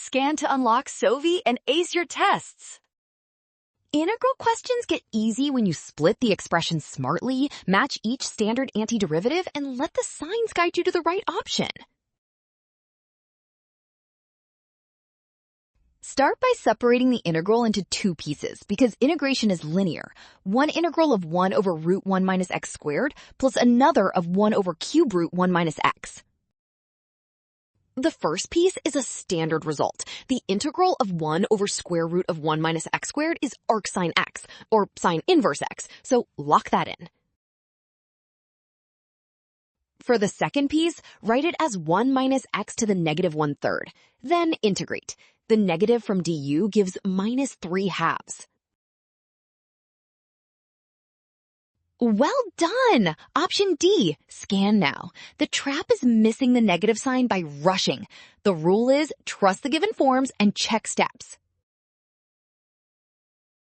Scan to unlock Sovi and ace your tests. Integral questions get easy when you split the expression smartly, match each standard antiderivative, and let the signs guide you to the right option. Start by separating the integral into two pieces because integration is linear. One integral of 1 over root 1 minus x squared plus another of 1 over cube root 1 minus x. The first piece is a standard result. The integral of 1 over square root of 1 minus x squared is arcsine x, or sine inverse x, so lock that in. For the second piece, write it as 1 minus x to the negative 1/3. Then integrate. The negative from du gives minus 3/2. Well done! Option D, scan now. The trap is missing the negative sign by rushing. The rule is trust the given forms and check steps.